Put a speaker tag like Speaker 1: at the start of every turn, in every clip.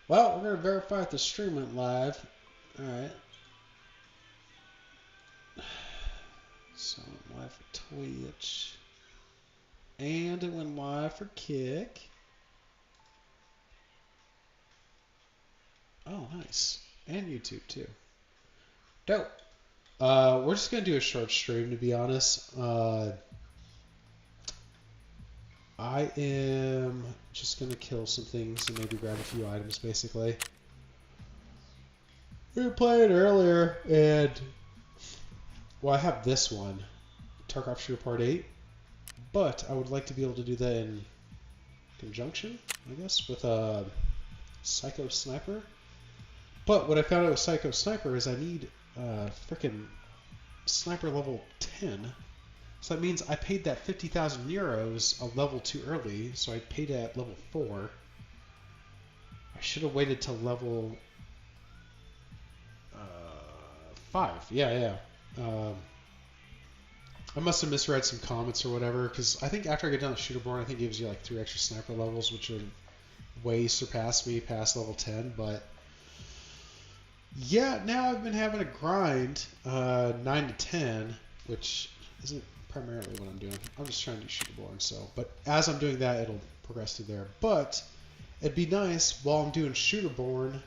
Speaker 1: Well, we're going to verify if the stream went live. Alright. So it went live for Twitch. And it went live for Kick. Oh, nice. And YouTube, too. Dope. We're just going to do a short stream, to be honest. I am just going to kill some things and maybe grab a few items, basically. We were playing earlier, and... Well, I have this one. Tarkov Shooter Part 8. But I would like to be able to do that in conjunction, I guess, with a Psycho Sniper. But what I found out with Psycho Sniper is I need frickin' Sniper level 10. So that means I paid that 50,000 euros a level too early, so I paid it at level 4. I should have waited till level 5. Yeah. I must have misread some comments or whatever, because I think after I get done with Shooterborn, I think it gives you like 3 extra sniper levels, which would way surpass me past level 10, but yeah, now I've been having a grind 9 to 10, which isn't primarily what I'm doing. I'm just trying to do Shooterborn, so, but as I'm doing that, it'll progress through there. But it'd be nice, while I'm doing Shooterborn,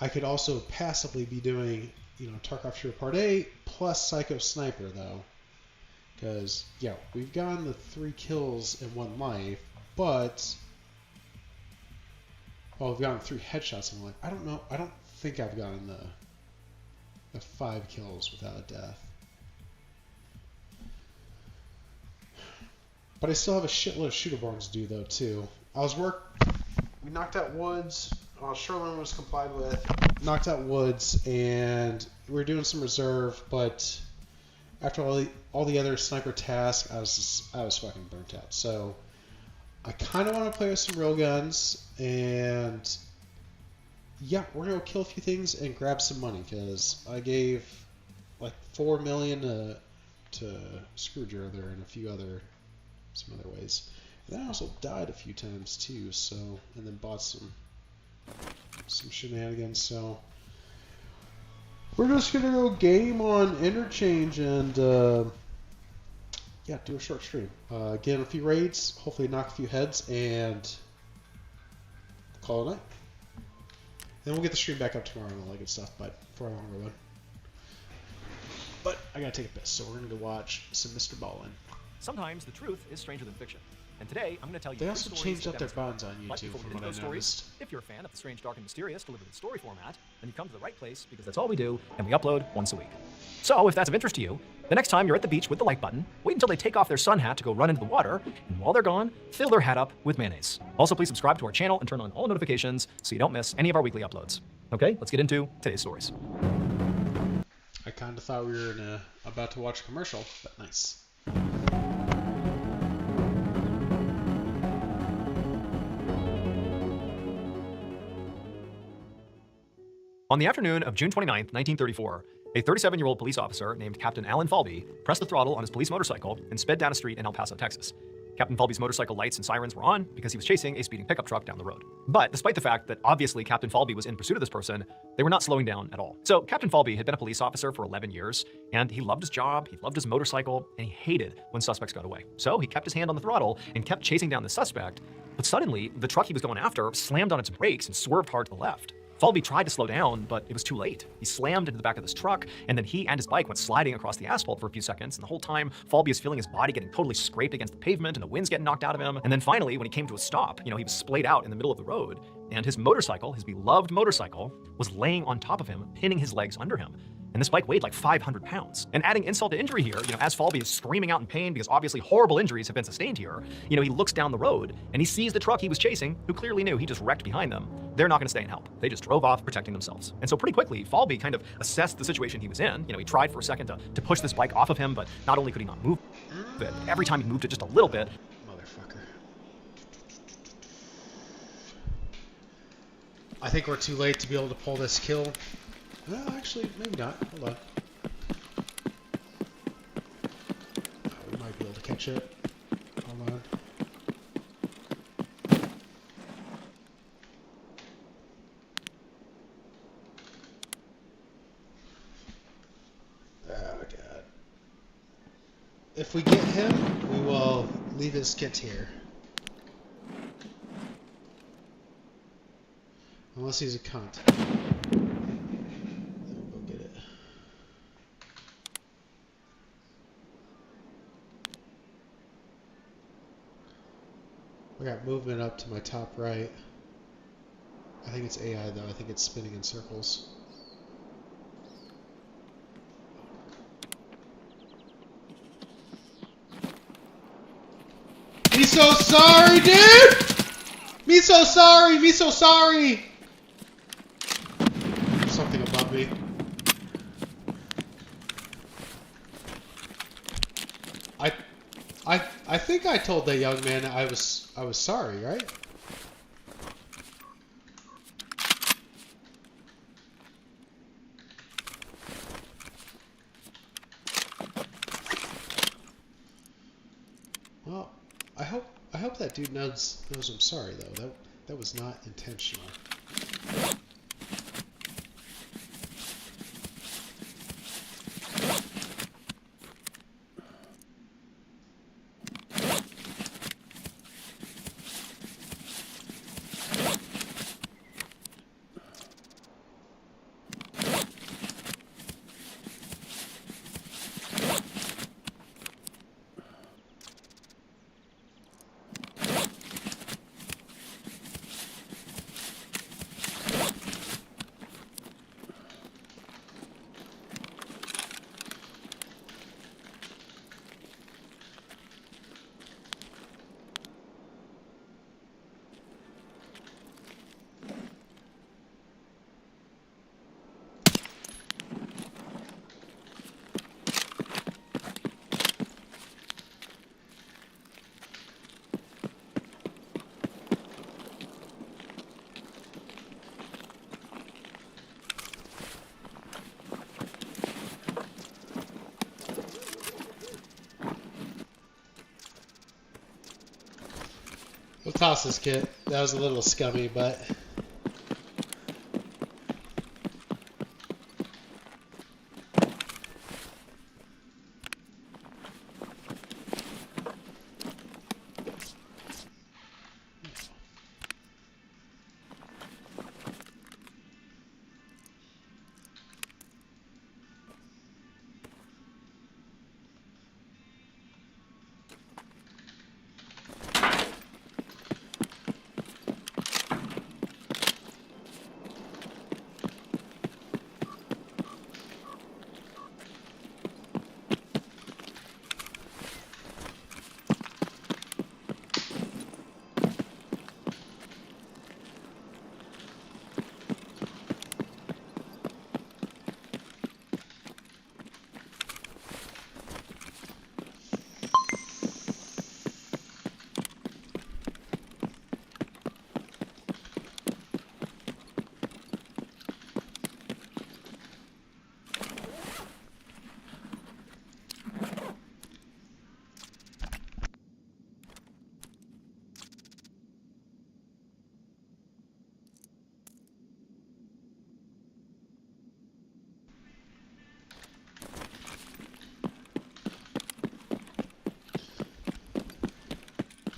Speaker 1: I could also passively be doing, you know, Tarkov Shooter Part 8 plus Psycho Sniper, though. Because, yeah, we've gotten the 3 kills in 1 life, but... Well, we've gotten 3 headshots in 1 life. I don't know. I don't think I've gotten the 5 kills without a death. But I still have a shitload of Shooterborns to do, though, too. We knocked out Woods. Shoreline was complied with. Knocked out Woods, and we were doing some reserve, but... After all the other sniper tasks, I was fucking burnt out. So I kind of want to play with some real guns, and yeah, we're gonna kill a few things and grab some money because I gave like 4 million to Screwdriver and some other ways. And then I also died a few times too. So and then bought some shenanigans. So. We're just going to go game on Interchange and, yeah, do a short stream. Get a few raids, hopefully knock a few heads, and call it a night. Then we'll get the stream back up tomorrow and all that good stuff, but for a longer one. But I got to take a piss, so we're going to go watch some Mr. Ballin.
Speaker 2: Sometimes the truth is stranger than fiction. And today, I'm going to tell you
Speaker 1: They also changed up their buttons on YouTube from what I noticed.
Speaker 2: Stories. If you're a fan of the strange, dark, and mysterious delivered in story format, then you've come to the right place because that's all we do, and we upload once a week. So, if that's of interest to you, the next time you're at the beach with the like button, wait until they take off their sun hat to go run into the water, and while they're gone, fill their hat up with mayonnaise. Also, please subscribe to our channel and turn on all notifications so you don't miss any of our weekly uploads. Okay, let's get into today's stories.
Speaker 1: I kind of thought we were about to watch a commercial, but nice.
Speaker 2: On the afternoon of June 29, 1934, a 37-year-old police officer named Captain Alan Falby pressed the throttle on his police motorcycle and sped down a street in El Paso, Texas. Captain Falby's motorcycle lights and sirens were on because he was chasing a speeding pickup truck down the road. But despite the fact that obviously Captain Falby was in pursuit of this person, they were not slowing down at all. So Captain Falby had been a police officer for 11 years, and he loved his job, he loved his motorcycle, and he hated when suspects got away. So he kept his hand on the throttle and kept chasing down the suspect, but suddenly the truck he was going after slammed on its brakes and swerved hard to the left. Falby tried to slow down, but it was too late. He slammed into the back of this truck, and then he and his bike went sliding across the asphalt for a few seconds, and the whole time, Falby is feeling his body getting totally scraped against the pavement, and the wind's getting knocked out of him. And then finally, when he came to a stop, he was splayed out in the middle of the road, and his motorcycle, his beloved motorcycle, was laying on top of him, pinning his legs under him. And this bike weighed like 500 pounds. And adding insult to injury here, as Falby is screaming out in pain because obviously horrible injuries have been sustained here, he looks down the road and he sees the truck he was chasing, who clearly knew he just wrecked behind them. They're not gonna stay and help. They just drove off protecting themselves. And so pretty quickly, Falby kind of assessed the situation he was in. He tried for a second to push this bike off of him, but not only could he not move it, every time he moved it just a little bit,
Speaker 1: Motherfucker. I think we're too late to be able to pull this kill. Well, actually, maybe not. Hold on. Oh, we might be able to catch it. Hold on. if we get him, we will leave his kit here. Unless he's a cunt. Then we'll go get it. I got movement up to my top right. I think it's AI though. I think it's spinning in circles. Me so sorry, dude! Me so sorry! Me so sorry! Something above me. I think I told that young man I was sorry, right? Well, I hope that dude knows I'm sorry though. That was not intentional. We'll toss this kit. That was a little scummy, but...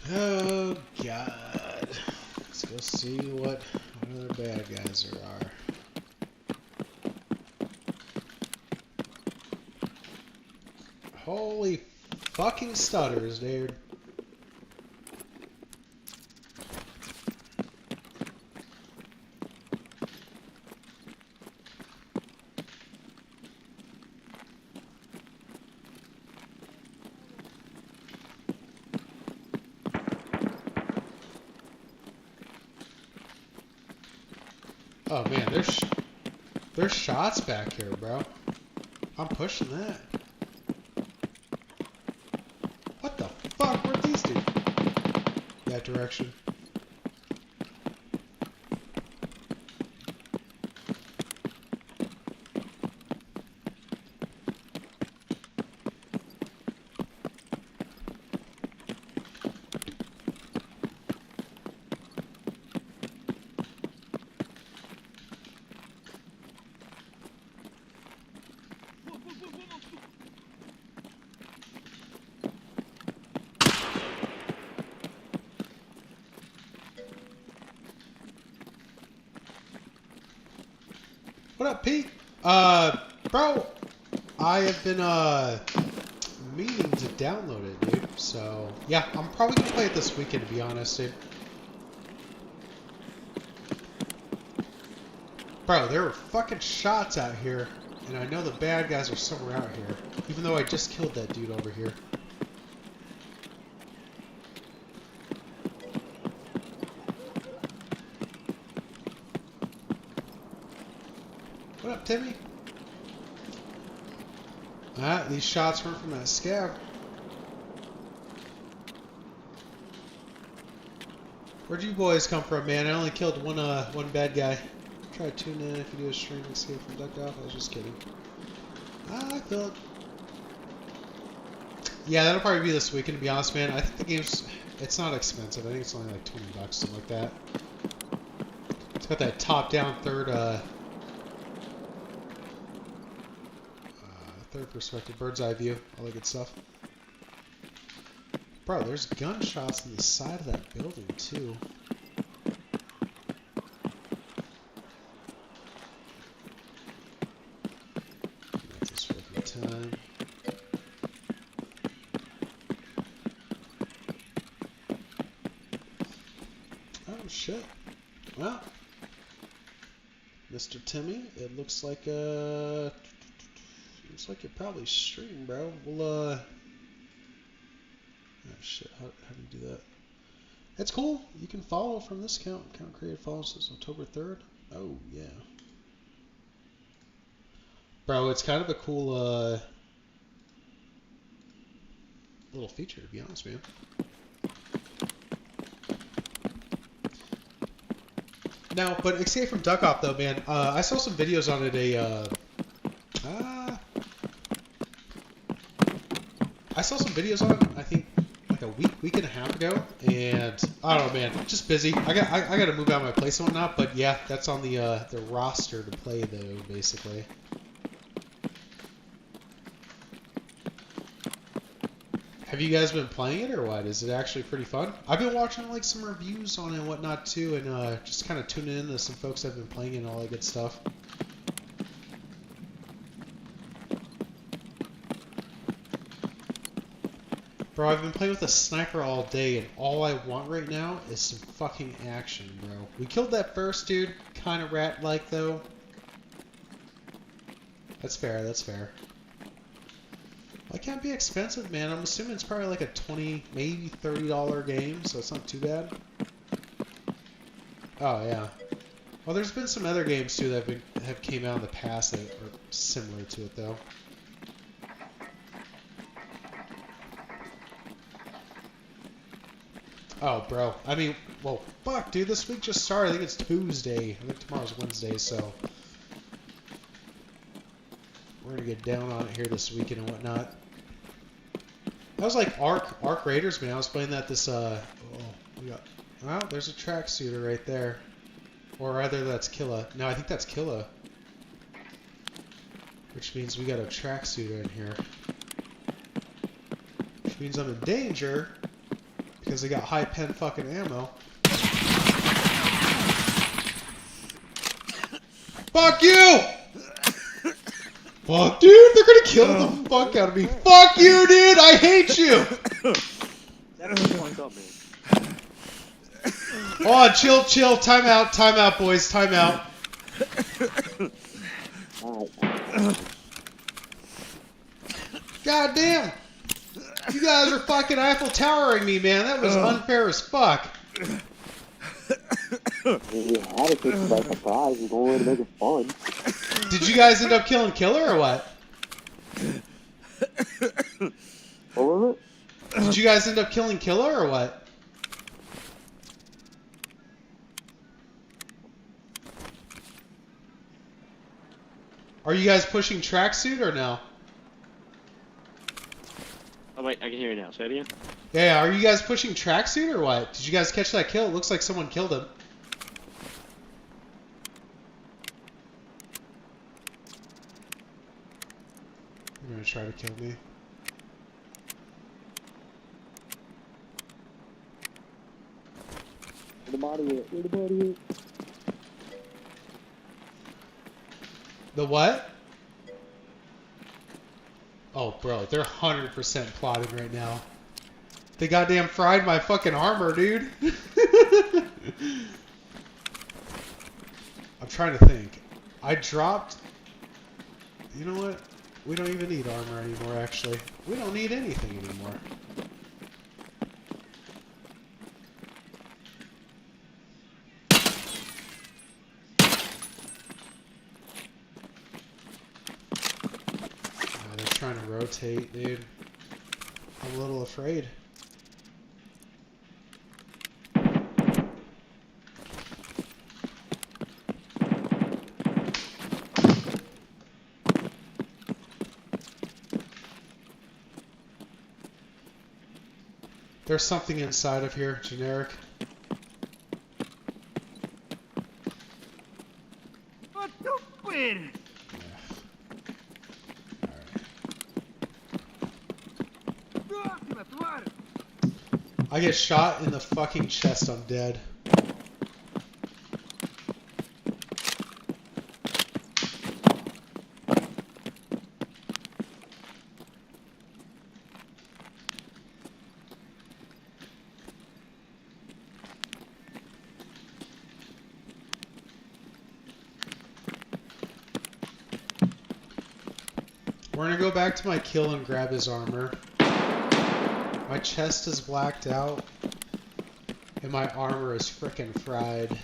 Speaker 1: Oh, God. Let's go see what other bad guys there are. Holy fucking stutters, dude. Oh man, there's shots back here, bro. I'm pushing that. What the fuck? Where'd these dudes? That direction. What up, Pete? Bro, I have been, meaning to download it, dude. So, yeah, I'm probably gonna play it this weekend, to be honest, dude. Bro, there were fucking shots out here, and I know the bad guys are somewhere out here, even though I just killed that dude over here. What up, Timmy? Ah, these shots weren't from that scav. Where'd you boys come from, man? I only killed one bad guy. Try to tune in if you do a stream and escape from duck off. I was just kidding. I feel it. Yeah, that'll probably be this weekend, to be honest, man. I think the game's... It's not expensive. I think it's only like $20, something like that. It's got that top-down third perspective, bird's eye view, all that good stuff. Bro, there's gunshots in the side of that building, too. Make this worth my time. Oh, shit. Well, Mr. Timmy, it looks like, you're probably streaming, bro. We'll, oh, shit. How do you do that? That's cool. You can follow from this account. Account created follow since October 3rd. Oh, yeah. Bro, it's kind of a cool, little feature, to be honest, man. Now, but Escape from Duck Off, though, man, I saw some videos on it I saw some videos on it, I think, like a week and a half ago, and I don't know, man, just busy. I got to move out of my place and whatnot, but yeah, that's on the roster to play, though, basically. Have you guys been playing it or what? Is it actually pretty fun? I've been watching like some reviews on it and whatnot too, and just kind of tuning in to some folks that have been playing it and all that good stuff. Bro, I've been playing with a sniper all day, and all I want right now is some fucking action, bro. We killed that first dude, kind of rat-like though. That's fair, that's fair. Well, it can't be expensive, man. I'm assuming it's probably like a $20, maybe $30 game, so it's not too bad. Oh, yeah. Well, there's been some other games, too, that have came out in the past that are similar to it, though. Oh, bro. I mean, well, fuck, dude. This week just started. I think it's Tuesday. I think tomorrow's Wednesday, so... We're gonna get down on it here this weekend and whatnot. That was like Arc Raiders, man. I was playing that this well, there's a tracksuiter right there. Or either that's Killa. No, I think that's Killa. Which means we got a tracksuiter in here. Which means I'm in danger because they got high pen fucking ammo. Fuck you! Fuck, dude, they're gonna kill the fuck out of me. Fuck you, dude, I hate you!
Speaker 3: That doesn't point up, man.
Speaker 1: Oh, chill, time out, boys, time out. God damn! You guys are fucking Eiffel Towering me, man. That was unfair as fuck.
Speaker 3: You had to take it by surprise. You're going to make it fun.
Speaker 1: Did you guys end up killing Killer or what?
Speaker 3: What was it?
Speaker 1: Did you guys end up killing Killer or what? Are you guys pushing tracksuit or no?
Speaker 3: Oh wait, I can hear you now. Say it again.
Speaker 1: Yeah, are you guys pushing tracksuit or what? Did you guys catch that kill? It looks like someone killed him. You're gonna try to kill me.
Speaker 3: Where the body is? Where the body is?
Speaker 1: The what? Oh, bro, they're 100% plotting right now. They goddamn fried my fucking armor, dude. I'm trying to think. I dropped... You know what? We don't even need armor anymore, actually. We don't need anything anymore. They're trying to rotate, dude. I'm a little afraid. There's something inside of here, generic. I get shot in the fucking chest, I'm dead. We're gonna go back to my kill and grab his armor. My chest is blacked out, and my armor is frickin' fried.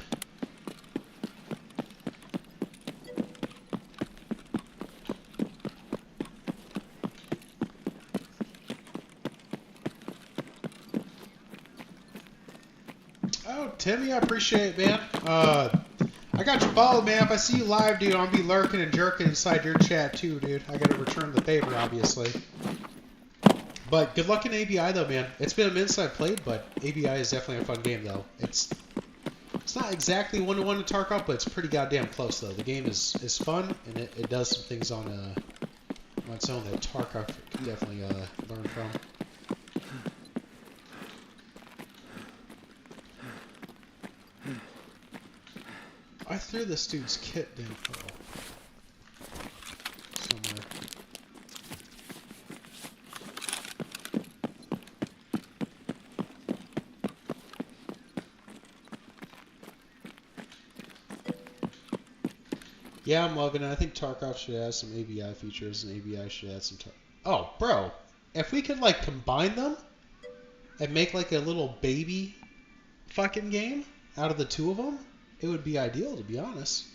Speaker 1: Oh, Timmy, I appreciate it, man. I got you followed, man. If I see you live, dude, I'll be lurking and jerking inside your chat, too, dude. I gotta return the favor, obviously. But good luck in ABI, though, man. It's been a minute since I played, but ABI is definitely a fun game, though. It's not exactly one-to-one to Tarkov, but it's pretty goddamn close, though. The game is fun, and it does some things on its own that Tarkov can definitely learn from. I threw this dude's kit down. Oh. Somewhere. Yeah, I'm loving it. I think Tarkov should have some ABI features, and ABI should add some... Oh, bro. If we could, like, combine them and make, like, a little baby fucking game out of the two of them, it would be ideal, to be honest.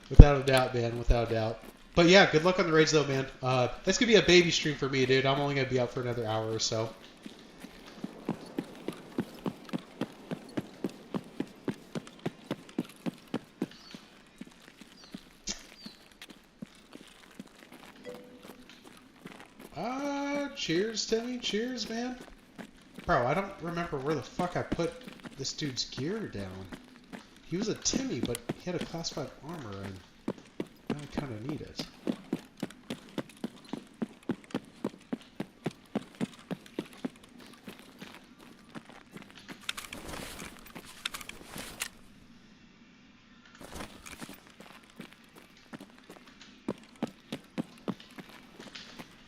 Speaker 1: Without a doubt, man. Without a doubt. But yeah, good luck on the raids, though, man. This could be a baby stream for me, dude. I'm only going to be out for another hour or so. Cheers, Timmy. Cheers, man. Bro, I don't remember where the fuck I put this dude's gear down. He was a Timmy, but he had a class 5 armor, and now I kind of need it.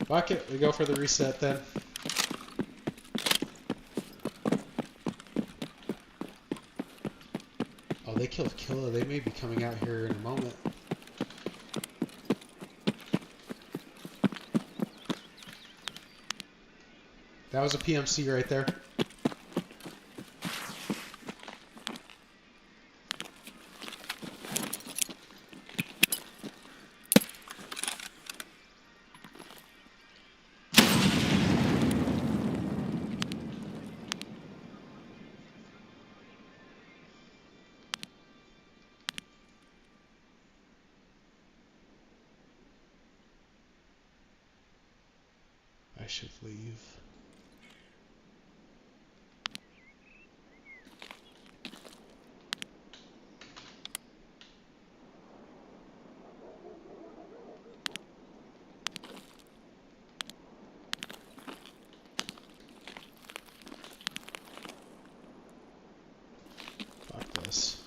Speaker 1: Fuck it, we go for the reset then. Oh, they killed Killa. They may be coming out here in a moment. That was a PMC right there. I should leave. Fuck this.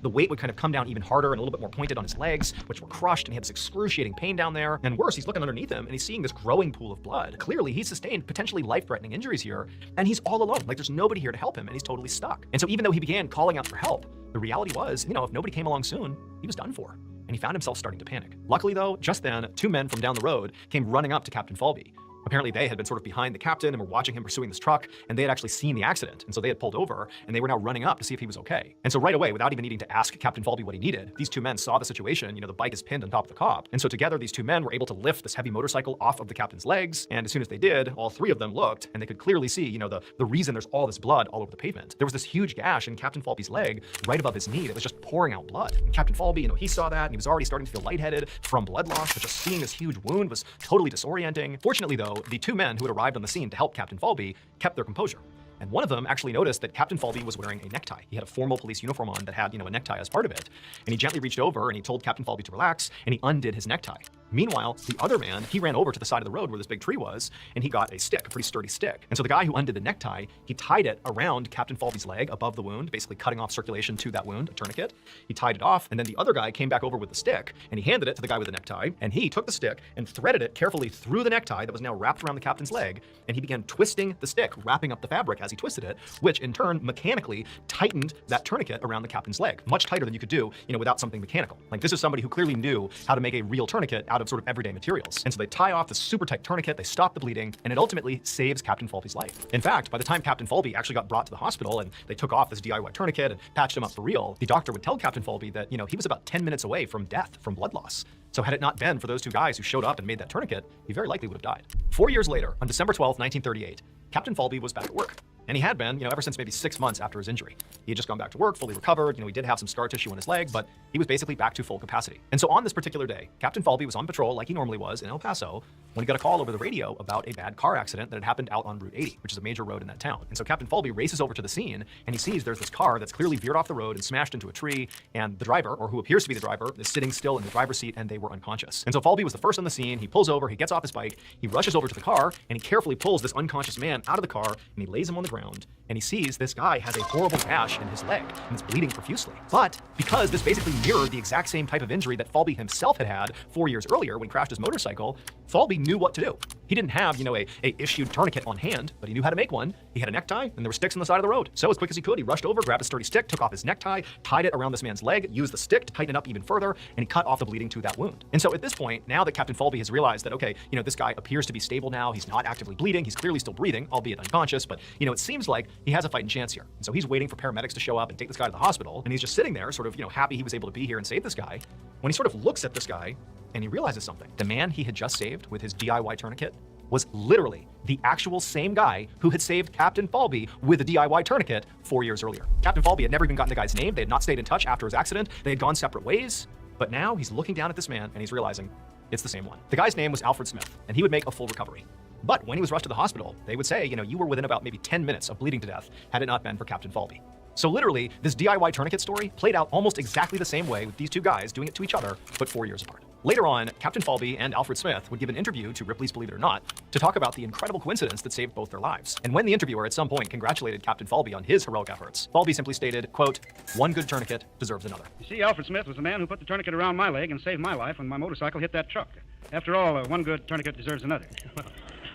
Speaker 2: the weight would kind of come down even harder and a little bit more pointed on his legs, which were crushed, and he had this excruciating pain down there. And worse, he's looking underneath him and he's seeing this growing pool of blood. Clearly, he's sustained potentially life-threatening injuries here, and he's all alone. Like, there's nobody here to help him, and he's totally stuck. And so even though he began calling out for help, the reality was, if nobody came along soon, he was done for. And he found himself starting to panic. Luckily though, just then, two men from down the road came running up to Captain Falby. Apparently they had been sort of behind the captain and were watching him pursuing this truck, and they had actually seen the accident. And so they had pulled over, and they were now running up to see if he was okay. And so right away, without even needing to ask Captain Falby what he needed, these two men saw the situation. The bike is pinned on top of the cop. And so together, these two men were able to lift this heavy motorcycle off of the captain's legs. And as soon as they did, all three of them looked, and they could clearly see, the reason there's all this blood all over the pavement. There was this huge gash in Captain Falby's leg right above his knee that was just pouring out blood. And Captain Falby, he saw that, and he was already starting to feel lightheaded from blood loss, but just seeing this huge wound was totally disorienting. Fortunately though, the two men who had arrived on the scene to help Captain Falby kept their composure. And one of them actually noticed that Captain Falby was wearing a necktie. He had a formal police uniform on that had, a necktie as part of it. And he gently reached over and he told Captain Falby to relax, and he undid his necktie. Meanwhile, the other man, he ran over to the side of the road where this big tree was, and he got a stick, a pretty sturdy stick. And so the guy who undid the necktie, he tied it around Captain Falby's leg above the wound, basically cutting off circulation to that wound, a tourniquet. He tied it off, and then the other guy came back over with the stick, and he handed it to the guy with the necktie, and he took the stick and threaded it carefully through the necktie that was now wrapped around the captain's leg, and he began twisting the stick, wrapping up the fabric as he twisted it, which in turn mechanically tightened that tourniquet around the captain's leg, much tighter than you could do, without something mechanical. Like, this is somebody who clearly knew how to make a real tourniquet out of sort of everyday materials. And so they tie off this super tight tourniquet, they stop the bleeding, and it ultimately saves Captain Falby's life. In fact, by the time Captain Falby actually got brought to the hospital and they took off this DIY tourniquet and patched him up for real, the doctor would tell Captain Falby that, he was about 10 minutes away from death from blood loss. So had it not been for those two guys who showed up and made that tourniquet, he very likely would have died. 4 years later, on December 12th, 1938, Captain Falby was back at work. And he had been, ever since maybe 6 months after his injury. He had just gone back to work, fully recovered. He did have some scar tissue on his leg, but he was basically back to full capacity. And so on this particular day, Captain Falby was on patrol like he normally was in El Paso when he got a call over the radio about a bad car accident that had happened out on Route 80, which is a major road in that town. And so Captain Falby races over to the scene, and he sees there's this car that's clearly veered off the road and smashed into a tree, and the driver, or who appears to be the driver, is sitting still in the driver's seat, and they were unconscious. And so Falby was the first on the scene. He pulls over, he gets off his bike, he rushes over to the car, and he carefully pulls this unconscious man out of the car, and he lays him on the ground, and he sees this guy has a horrible gash in his leg, and it's bleeding profusely. But because this basically mirrored the exact same type of injury that Falby himself had had 4 years earlier when he crashed his motorcycle, Falby knew what to do. He didn't have, a issued tourniquet on hand, but he knew how to make one. He had a necktie, and there were sticks on the side of the road. So as quick as he could, he rushed over, grabbed a sturdy stick, took off his necktie, tied it around this man's leg, used the stick to tighten it up even further, and he cut off the bleeding to that wound. And so at this point, now that Captain Falby has realized that, okay, this guy appears to be stable now, he's not actively bleeding, he's clearly still breathing, albeit unconscious, but, it seems like he has a fighting chance here. And so he's waiting for paramedics to show up and take this guy to the hospital, and he's just sitting there, sort of, happy he was able to be here and save this guy, when he sort of looks at this guy, and he realizes something. The man he had just saved with his DIY tourniquet was literally the actual same guy who had saved Captain Falby with a DIY tourniquet 4 years earlier. Captain Falby had never even gotten the guy's name. They had not stayed in touch after his accident. They had gone separate ways. But now he's looking down at this man and he's realizing it's the same one. The guy's name was Alfred Smith, and he would make a full recovery. But when he was rushed to the hospital, they would say, you were within about maybe 10 minutes of bleeding to death had it not been for Captain Falby. So literally, this DIY tourniquet story played out almost exactly the same way with these two guys doing it to each other, but 4 years apart. Later on, Captain Falby and Alfred Smith would give an interview to Ripley's Believe It or Not to talk about the incredible coincidence that saved both their lives. And when the interviewer at some point congratulated Captain Falby on his heroic efforts, Falby simply stated, quote, "One good tourniquet deserves another."
Speaker 4: You see, Alfred Smith was the man who put the tourniquet around my leg and saved my life when my motorcycle hit that truck. After all, one good tourniquet deserves another.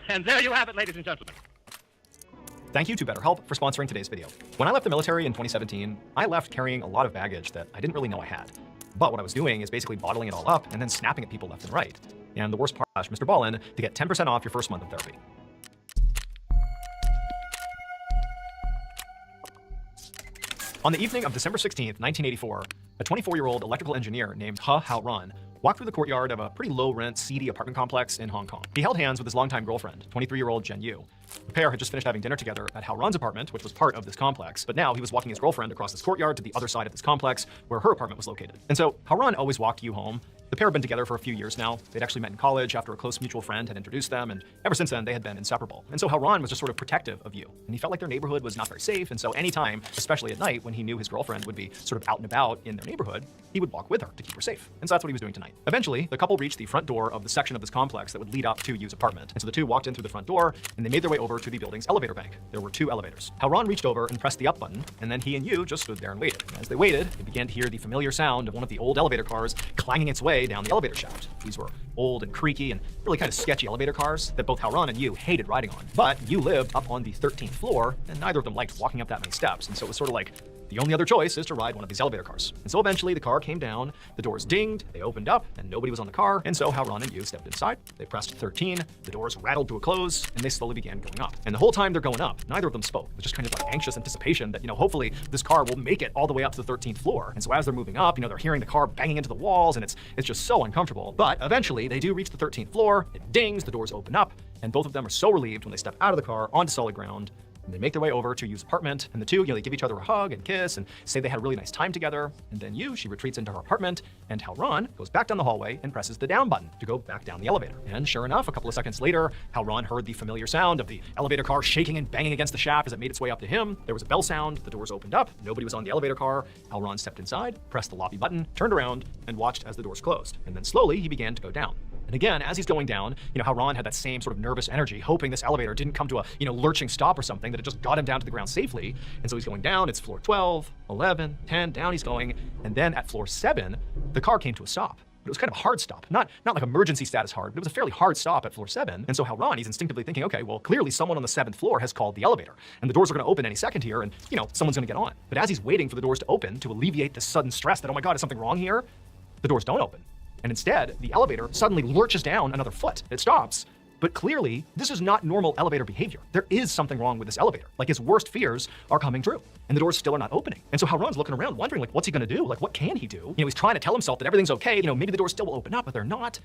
Speaker 4: And there you have it, ladies and gentlemen.
Speaker 2: Thank you to BetterHelp for sponsoring today's video. When I left the military in 2017, I left carrying a lot of baggage that I didn't really know I had. But what I was doing is basically bottling it all up and then snapping at people left and right. And the worst part, Mr. Ballin, to get 10% off your first month of therapy. On the evening of December 16th, 1984, a 24-year-old electrical engineer named He Hao-ran walked through the courtyard of a pretty low-rent, seedy apartment complex in Hong Kong. He held hands with his longtime girlfriend, 23-year-old Jen Yu. The pair had just finished having dinner together at Hao-ran's apartment, which was part of this complex, but now he was walking his girlfriend across this courtyard to the other side of this complex, where her apartment was located. And so Hao-ran always walked Yu home, The pair had been together for a few years now. They'd actually met in college after a close mutual friend had introduced them, and ever since then, they had been inseparable. And so Howran was just sort of protective of Yu. And he felt like their neighborhood was not very safe, and so anytime, especially at night, when he knew his girlfriend would be sort of out and about in their neighborhood, he would walk with her to keep her safe. And so that's what he was doing tonight. Eventually, the couple reached the front door of the section of this complex that would lead up to Yu's apartment. And so the two walked in through the front door, and they made their way over to the building's elevator bank. There were 2 elevators. Howran reached over and pressed the up button, and then he and Yu just stood there and waited. And as they waited, they began to hear the familiar sound of one of the old elevator cars clanging its way down the elevator shaft. These were old and creaky and really kind of sketchy elevator cars that both Howran and Yu hated riding on. But Yu lived up on the 13th floor, and neither of them liked walking up that many steps, and so it was sort of like, the only other choice is to ride one of these elevator cars. And so eventually the car came down, the doors dinged, they opened up, and nobody was on the car, and so Howran and Yu stepped inside. They pressed 13, the doors rattled to a close, and they slowly began going up. And the whole time they're going up, neither of them spoke. It was just kind of like anxious anticipation that, hopefully this car will make it all the way up to the 13th floor. And so as they're moving up, they're hearing the car banging into the walls, and it's just so uncomfortable. But eventually they do reach the 13th floor, it dings, the doors open up, and both of them are so relieved when they step out of the car onto solid ground. And they make their way over to Yu's apartment, and the two, they give each other a hug and kiss and say they had a really nice time together. And then Yu, she retreats into her apartment, and Howran goes back down the hallway and presses the down button to go back down the elevator. And sure enough, a couple of seconds later, Howran heard the familiar sound of the elevator car shaking and banging against the shaft as it made its way up to him. There was a bell sound, the doors opened up, nobody was on the elevator car. Howran stepped inside, pressed the lobby button, turned around, and watched as the doors closed. And then slowly, he began to go down. And again, as he's going down, Howran had that same sort of nervous energy, hoping this elevator didn't come to a, lurching stop or something, that it just got him down to the ground safely. And so he's going down, it's floor 12, 11, 10, down he's going. And then at floor 7, the car came to a stop. But it was kind of a hard stop, not like emergency status hard, but it was a fairly hard stop at floor 7. And so Howran, he's instinctively thinking, okay, well, clearly someone on the 7th floor has called the elevator, and the doors are going to open any second here, and, someone's going to get on. But as he's waiting for the doors to open to alleviate this sudden stress that, oh my God, is something wrong here? The doors don't open. And instead, the elevator suddenly lurches down another foot. It stops. But clearly, this is not normal elevator behavior. There is something wrong with this elevator. Like, his worst fears are coming true, and the doors still are not opening. And so Howran's looking around wondering, what's he gonna do? What can he do? He's trying to tell himself that everything's okay. Maybe the doors still will open up, but they're not.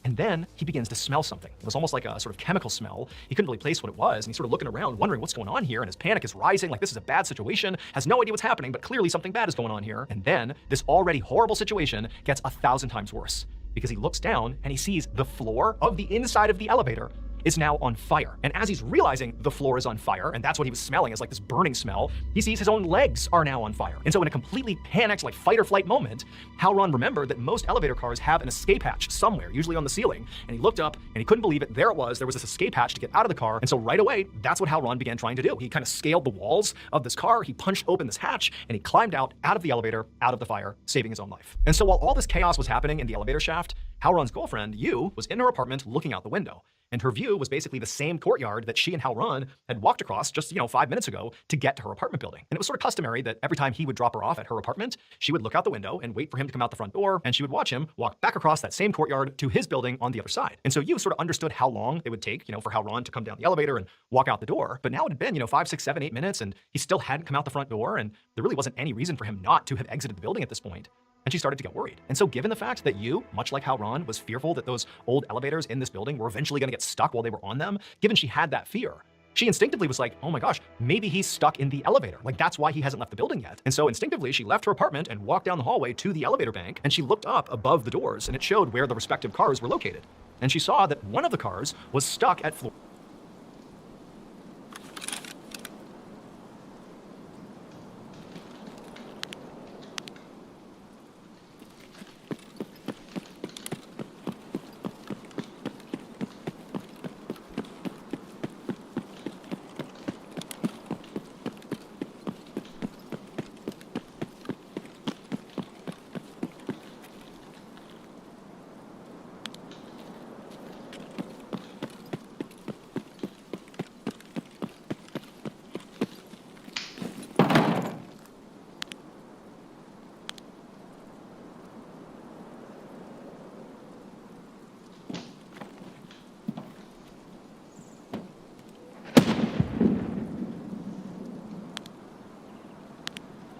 Speaker 2: And then he begins to smell something. It was almost like a sort of chemical smell. He couldn't really place what it was, and he's sort of looking around, wondering what's going on here, and his panic is rising, like this is a bad situation, has no idea what's happening, but clearly something bad is going on here. And then this already horrible situation gets 1,000 times worse, because he looks down and he sees the floor of the inside of the elevator is now on fire. And as he's realizing the floor is on fire, and that's what he was smelling, is like this burning smell, he sees his own legs are now on fire. And so in a completely panicked, like fight or flight moment, Howran remembered that most elevator cars have an escape hatch somewhere, usually on the ceiling. And he looked up and he couldn't believe it. There it was. There was this escape hatch to get out of the car. And so right away, that's what Howran began trying to do. He kind of scaled the walls of this car. He punched open this hatch and he climbed out of the elevator, out of the fire, saving his own life. And so while all this chaos was happening in the elevator shaft, Howran's girlfriend, Yu, was in her apartment looking out the window. And her view was basically the same courtyard that she and Howran had walked across just, 5 minutes ago to get to her apartment building. And it was sort of customary that every time he would drop her off at her apartment, she would look out the window and wait for him to come out the front door, and she would watch him walk back across that same courtyard to his building on the other side. And so Yu sort of understood how long it would take, for Howran to come down the elevator and walk out the door. But now it had been, 5, 6, 7, 8 minutes, and he still hadn't come out the front door, and there really wasn't any reason for him not to have exited the building at this point. And she started to get worried. And so given the fact that Yu, much like Howran, was fearful that those old elevators in this building were eventually going to get stuck while they were on them, given she had that fear, she instinctively was like, oh my gosh, maybe he's stuck in the elevator. Like, that's why he hasn't left the building yet. And so instinctively, she left her apartment and walked down the hallway to the elevator bank, and she looked up above the doors, and it showed where the respective cars were located. And she saw that one of the cars was stuck at floor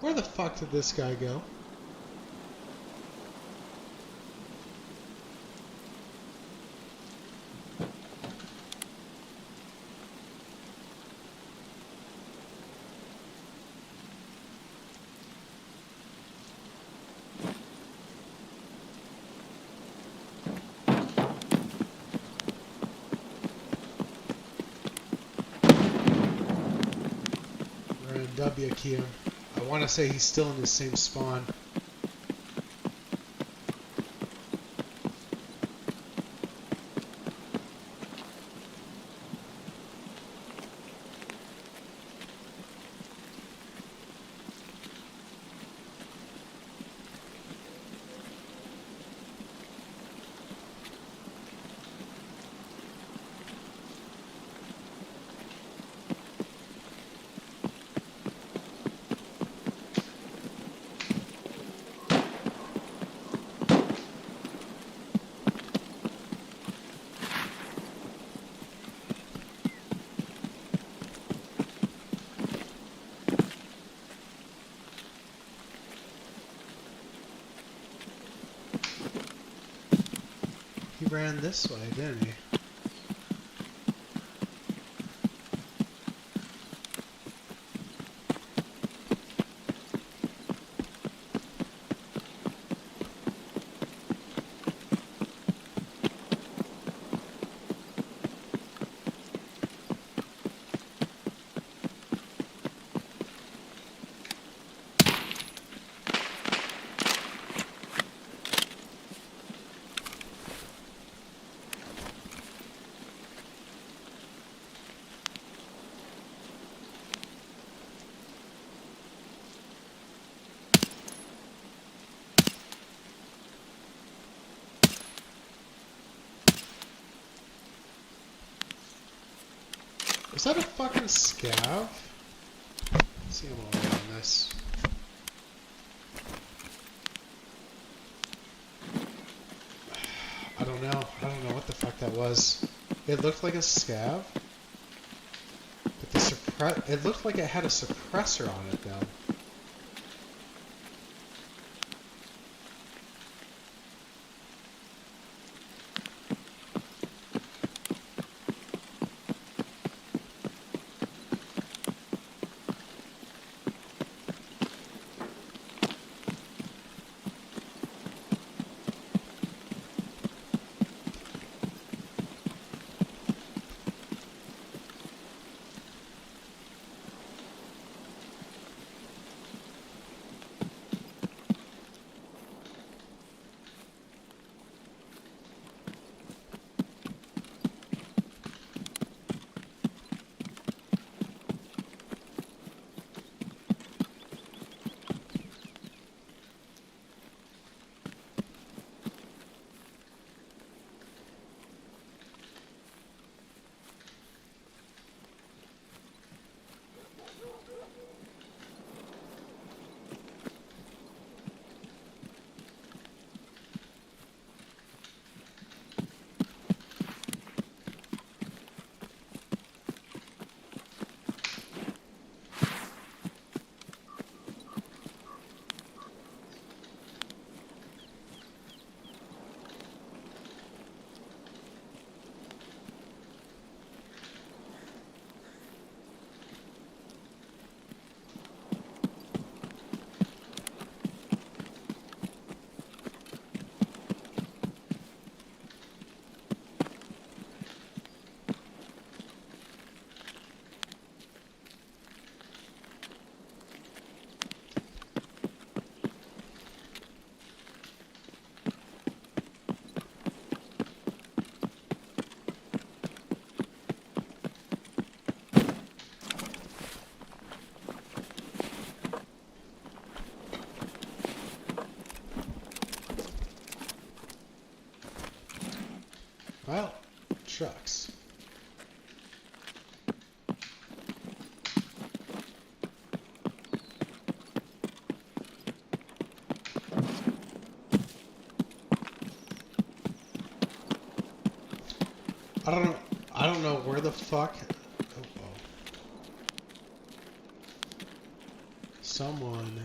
Speaker 1: Where the fuck did this guy go? be Akeem. I want to say he's still in the same spawn. He ran this way, didn't he? Was that a fucking scav? Let's see him all right on this. I don't know. I don't know what the fuck that was. It looked like a scav. But the it looked like it had a suppressor on it though. Well, trucks. I don't know where the fuck. Oh. Someone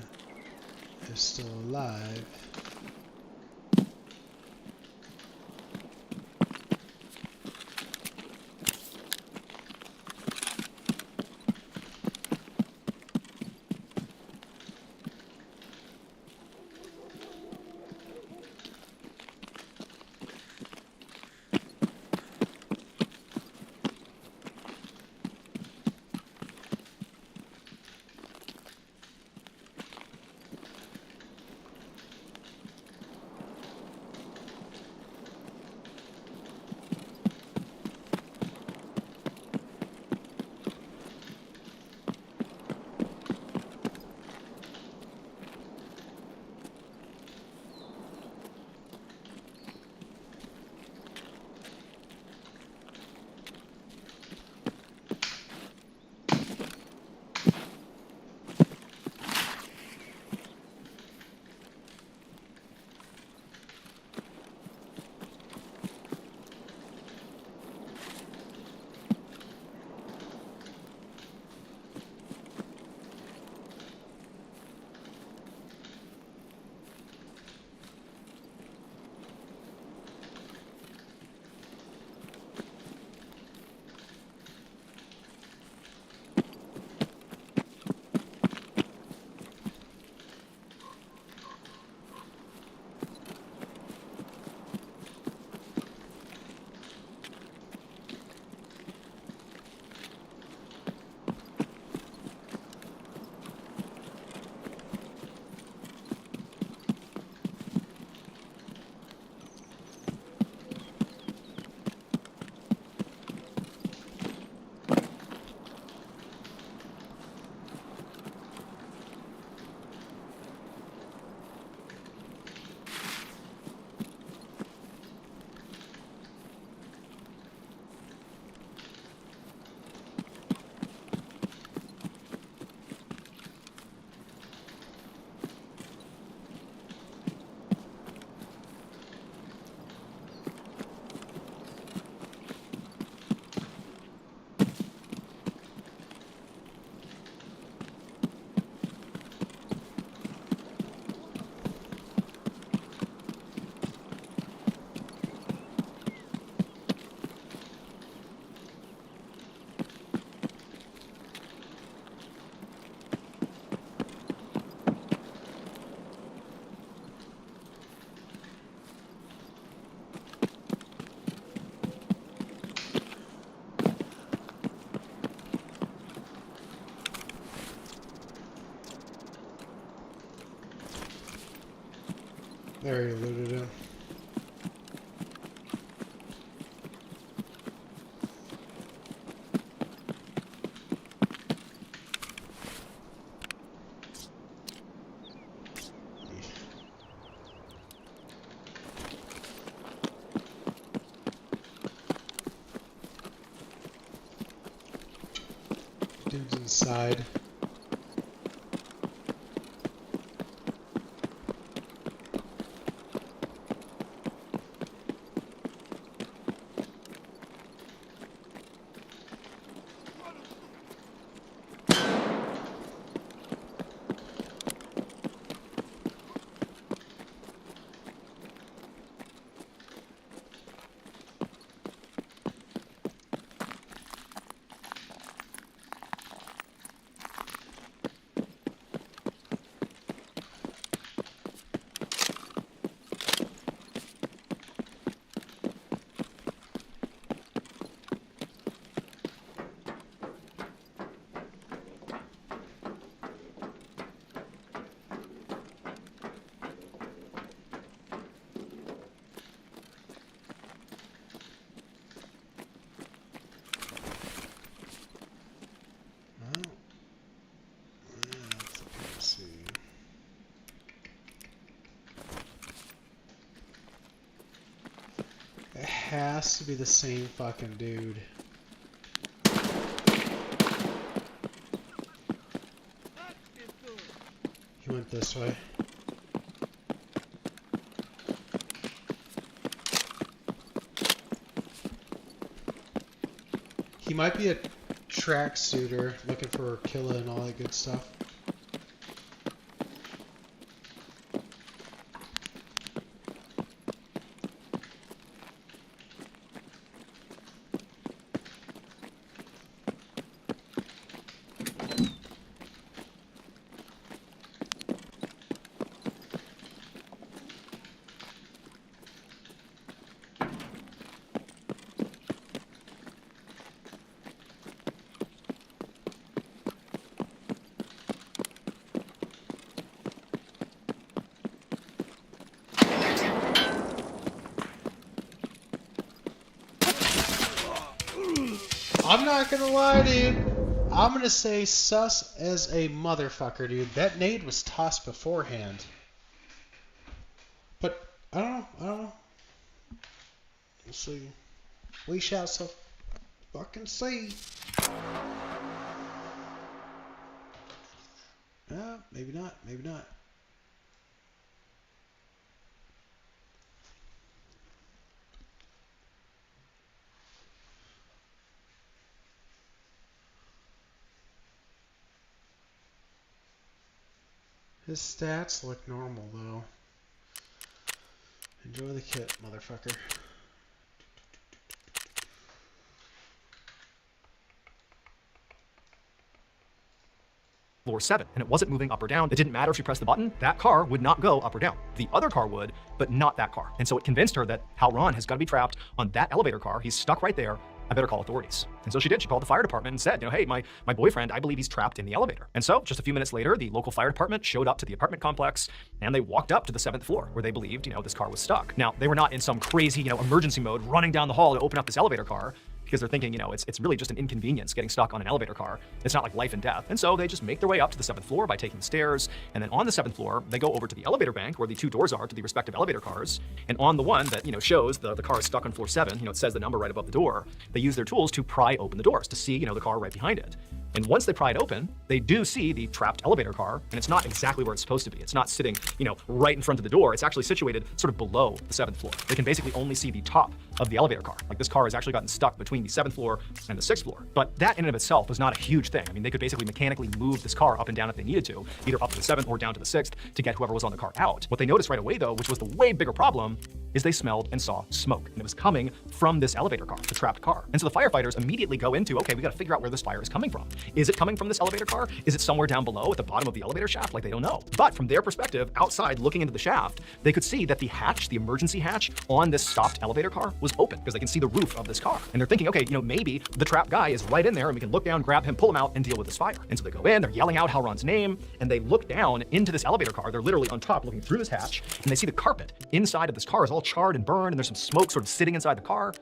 Speaker 1: is still alive. already looted him. Dude's inside. It has to be the same fucking dude. He went this way. He might be a tracksuiter looking for Killa and all that good stuff. I'm not gonna lie, dude. I'm gonna say sus as a motherfucker, dude. That nade was tossed beforehand. But, I don't know. We'll see. We shall so fucking see. Maybe not, maybe not. His stats look normal, though. Enjoy the kit, motherfucker.
Speaker 2: Floor 7, and it wasn't moving up or down. It didn't matter if she pressed the button, that car would not go up or down. The other car would, but not that car. And so it convinced her that Hal Ron has got to be trapped on that elevator car. He's stuck right there. I better call authorities. And so she did. She called the fire department and said, hey, my boyfriend, I believe he's trapped in the elevator. And so just a few minutes later, the local fire department showed up to the apartment complex and they walked up to the 7th floor where they believed, this car was stuck. Now, they were not in some crazy, emergency mode running down the hall to open up this elevator car, because they're thinking, it's really just an inconvenience getting stuck on an elevator car. It's not like life and death. And so they just make their way up to the 7th floor by taking the stairs. And then on the 7th floor, they go over to the elevator bank where the 2 doors are to the respective elevator cars. And on the one that, shows the car is stuck on floor 7, it says the number right above the door, they use their tools to pry open the doors to see, the car right behind it. And once they pry it open, they do see the trapped elevator car, and it's not exactly where it's supposed to be. It's not sitting, right in front of the door. It's actually situated sort of below the 7th floor. They can basically only see the top of the elevator car. Like, this car has actually gotten stuck between the 7th floor and the 6th floor. But that in and of itself was not a huge thing. I mean, they could basically mechanically move this car up and down if they needed to, either up to the 7th or down to the 6th to get whoever was on the car out. What they noticed right away, though, which was the way bigger problem, is they smelled and saw smoke, and it was coming from this elevator car, the trapped car. And so the firefighters immediately go into, okay, we got to figure out where this fire is coming from. Is it coming from this elevator car? Is it somewhere down below at the bottom of the elevator shaft? Like, they don't know. But from their perspective, outside looking into the shaft, they could see that the hatch, the emergency hatch on this stopped elevator car was open because they can see the roof of this car. And they're thinking, okay, maybe the trapped guy is right in there and we can look down, grab him, pull him out, and deal with this fire. And so they go in, they're yelling out Halron's name, and they look down into this elevator car. They're literally on top looking through this hatch, and they see the carpet inside of this car is all charred and burned, and there's some smoke sort of sitting inside the car.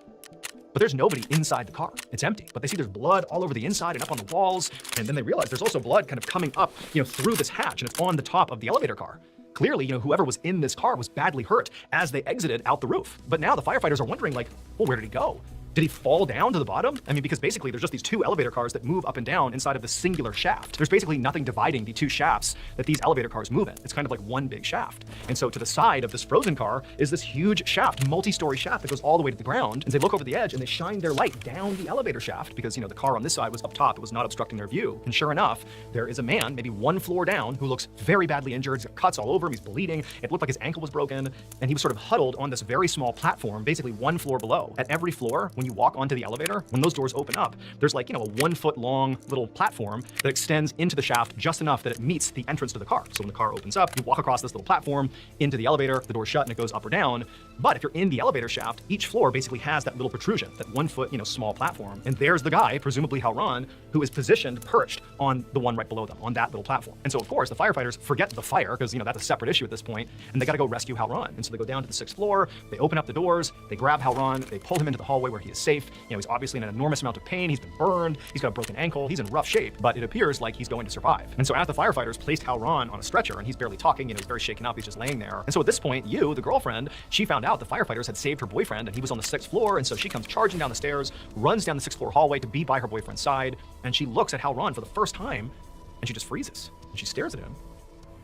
Speaker 2: But there's nobody inside the car. It's empty. But they see there's blood all over the inside and up on the walls. And then they realize there's also blood kind of coming up, through this hatch, and it's on the top of the elevator car. Clearly, whoever was in this car was badly hurt as they exited out the roof. But now the firefighters are wondering, like, well, where did he go? Did he fall down to the bottom? I mean, because basically there's just these two elevator cars that move up and down inside of this singular shaft. There's basically nothing dividing the two shafts that these elevator cars move in. It's kind of like one big shaft. And so to the side of this frozen car is this huge shaft, multi-story shaft that goes all the way to the ground. And they look over the edge and they shine their light down the elevator shaft because, the car on this side was up top. It was not obstructing their view. And sure enough, there is a man, maybe one floor down, who looks very badly injured. He's got cuts all over him. He's bleeding. It looked like his ankle was broken. And he was sort of huddled on this very small platform, basically one floor below. At every floor, when you walk onto the elevator, when those doors open up, there's like, a 1 foot long little platform that extends into the shaft just enough that it meets the entrance to the car. So when the car opens up, you walk across this little platform into the elevator, the door's shut and it goes up or down. But if you're in the elevator shaft, each floor basically has that little protrusion, that 1 foot, small platform. And there's the guy, presumably Halron, who is positioned, perched on the one right below them, on that little platform. And so of course the firefighters forget the fire because, that's a separate issue at this point, and they got to go rescue Halron. And so they go down to the 6th floor, they open up the doors, they grab Halron, they pull him into the hallway where he is safe. He's obviously in an enormous amount of pain. He's been burned. He's got a broken ankle. He's in rough shape, but it appears like he's going to survive. And so as the firefighters placed Halron on a stretcher, and he's barely talking, he's very shaken up. He's just laying there. And so at this point, the girlfriend, she found out the firefighters had saved her boyfriend, and he was on the 6th floor. And so she comes charging down the stairs, runs down the 6th floor hallway to be by her boyfriend's side, and she looks at Halron for the first time, and she just freezes. And she stares at him,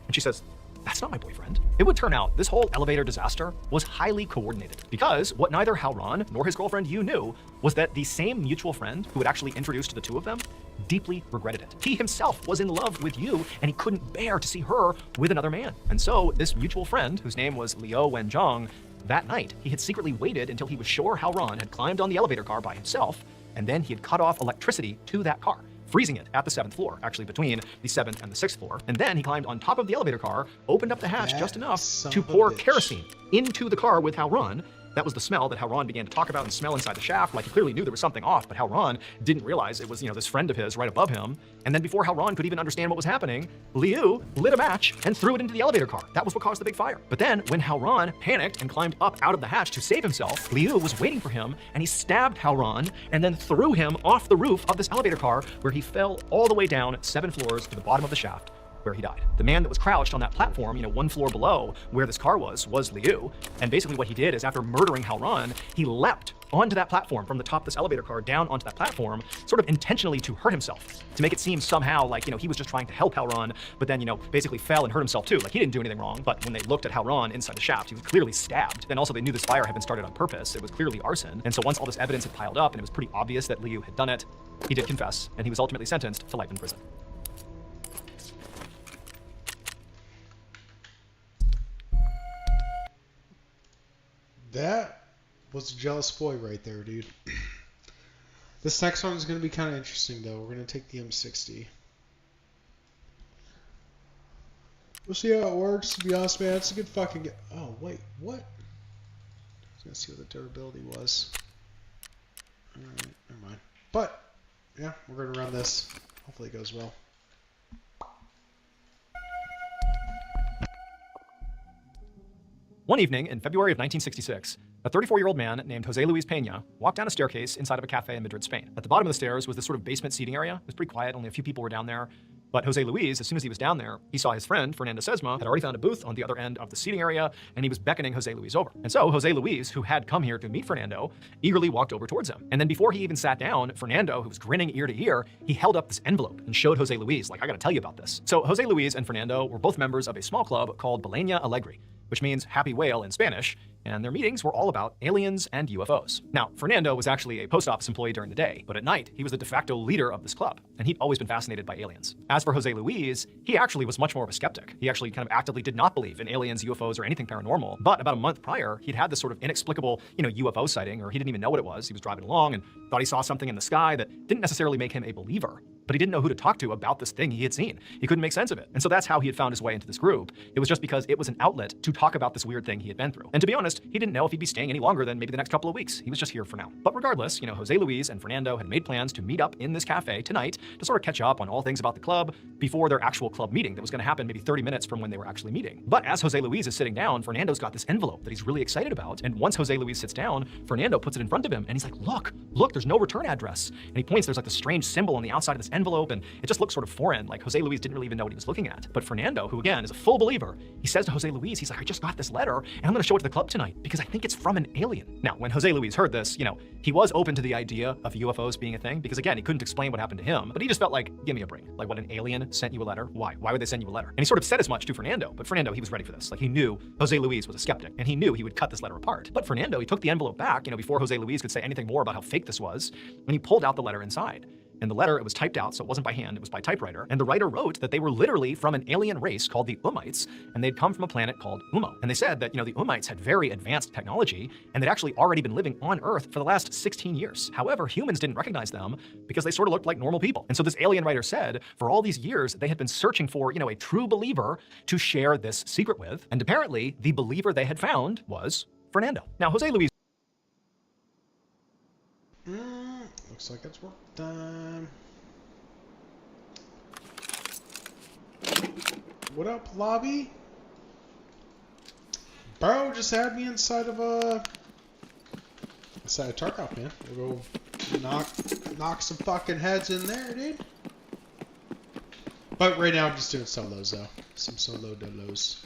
Speaker 2: and she says, "That's not my boyfriend." It would turn out this whole elevator disaster was highly coordinated because what neither Halron nor his girlfriend Yu knew was that the same mutual friend who had actually introduced the two of them deeply regretted it. He himself was in love with Yu and he couldn't bear to see her with another man. And so this mutual friend, whose name was Liu Wenzhong, that night he had secretly waited until he was sure Halron had climbed on the elevator car by himself, and then he had cut off electricity to that car, freezing it at the 7th floor, actually between the 7th and the 6th floor. And then he climbed on top of the elevator car, opened up the hatch just enough to pour kerosene into the car with Halron. That was the smell that Halron began to talk about and smell inside the shaft. Like, he clearly knew there was something off, but Halron didn't realize it was, this friend of his right above him. And then before Halron could even understand what was happening, Liu lit a match and threw it into the elevator car. That was what caused the big fire. But then when Halron panicked and climbed up out of the hatch to save himself, Liu was waiting for him, and he stabbed Halron and then threw him off the roof of this elevator car, where he fell all the way down 7 floors to the bottom of the shaft, where he died. The man that was crouched on that platform, 1 floor below where this car was Liu. And basically what he did is, after murdering Halron, he leapt onto that platform from the top of this elevator car down onto that platform, sort of intentionally to hurt himself, to make it seem somehow like, he was just trying to help Halron, but then, basically fell and hurt himself too. Like, he didn't do anything wrong, but when they looked at Halron inside the shaft, he was clearly stabbed. Then also they knew this fire had been started on purpose. It was clearly arson. And so once all this evidence had piled up and it was pretty obvious that Liu had done it, he did confess, and he was ultimately sentenced to life in prison.
Speaker 1: That was a jealous boy right there, dude. This next one is going to be kind of interesting, though. We're going to take the M60. We'll see how it works, to be honest, man. It's a good fucking... Oh, wait. What? I was going to see what the durability was. Alright, never mind. But, yeah, we're going to run this. Hopefully it goes well.
Speaker 2: One evening in February of 1966, a 34-year-old man named Jose Luis Peña walked down a staircase inside of a cafe in Madrid, Spain. At the bottom of the stairs was this sort of basement seating area. It was pretty quiet, only a few people were down there. But Jose Luis, as soon as he was down there, he saw his friend, Fernando Sesma, had already found a booth on the other end of the seating area, and he was beckoning Jose Luis over. And so Jose Luis, who had come here to meet Fernando, eagerly walked over towards him. And then before he even sat down, Fernando, who was grinning ear to ear, he held up this envelope and showed Jose Luis, like, "I gotta tell you about this." So Jose Luis and Fernando were both members of a small club called Balenia Alegre. which means happy whale in Spanish, and their meetings were all about aliens and UFOs. Now, Fernando was actually a post office employee during the day, but at night, he was the de facto leader of this club, and he'd always been fascinated by aliens. As for Jose Luis, he actually was much more of a skeptic. He actually kind of actively did not believe in aliens, UFOs, or anything paranormal, but about a month prior, he'd had this sort of inexplicable, UFO sighting, or he didn't even know what it was. He was driving along and thought he saw something in the sky that didn't necessarily make him a believer, but he didn't know who to talk to about this thing he had seen. He couldn't make sense of it. And so that's how he had found his way into this group. It was just because it was an outlet to talk about this weird thing he had been through. And to be honest, he didn't know if he'd be staying any longer than maybe the next couple of weeks. He was just here for now. But regardless, Jose Luis and Fernando had made plans to meet up in this cafe tonight to sort of catch up on all things about the club before their actual club meeting that was going to happen maybe 30 minutes from when they were actually meeting. But as Jose Luis is sitting down, Fernando's got this envelope that he's really excited about. And once Jose Luis sits down, Fernando puts it in front of him and he's like, look, there's no return address. And he points, there's like this strange symbol on the outside of this envelope, and it just looks sort of foreign. Like Jose Luis didn't really even know what he was looking at. But Fernando, who again is a full believer, he says to Jose Luis, he's like, I just got this letter and I'm going to show it to the club tonight because I think it's from an alien. Now, when Jose Luis heard this, he was open to the idea of UFOs being a thing because again, he couldn't explain what happened to him, but he just felt like, give me a break. Like, what, an alien sent you a letter? Why? Why would they send you a letter? And he sort of said as much to Fernando, but Fernando, he was ready for this. Like, he knew Jose Luis was a skeptic and he knew he would cut this letter apart. But Fernando, he took the envelope back, before Jose Luis could say anything more about how fake this was, and he pulled out the letter inside. And the letter, it was typed out, so it wasn't by hand, it was by typewriter. And the writer wrote that they were literally from an alien race called the Umites, and they'd come from a planet called Umo. And they said that, the Umites had very advanced technology, and they'd actually already been living on Earth for the last 16 years. However, humans didn't recognize them because they sort of looked like normal people. And so this alien writer said, for all these years, they had been searching for, a true believer to share this secret with. And apparently, the believer they had found was Fernando. Now, Jose Luis.
Speaker 1: Looks like it's work time. What up, lobby? Bro just had me inside a Tarkov, man. We'll go knock some fucking heads in there, dude. But right now I'm just doing solos though. Some solo dolos.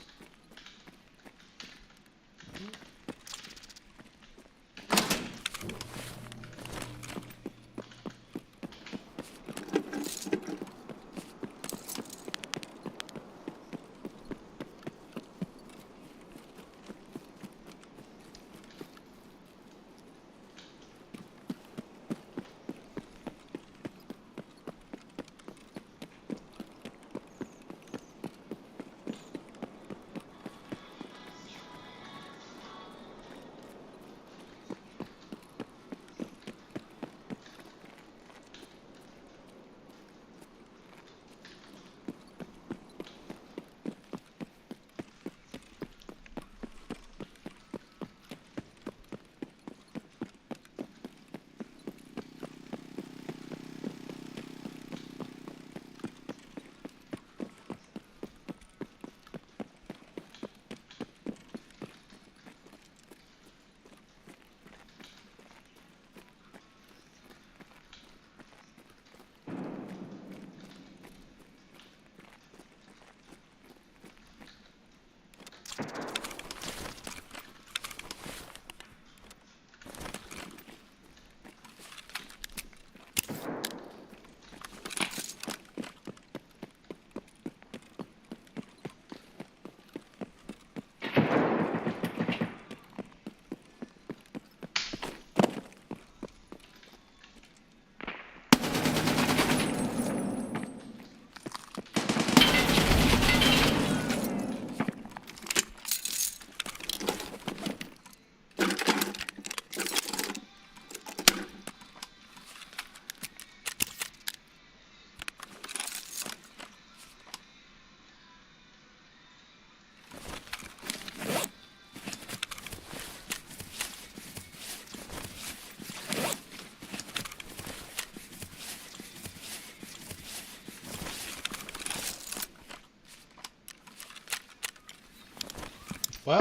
Speaker 1: Well,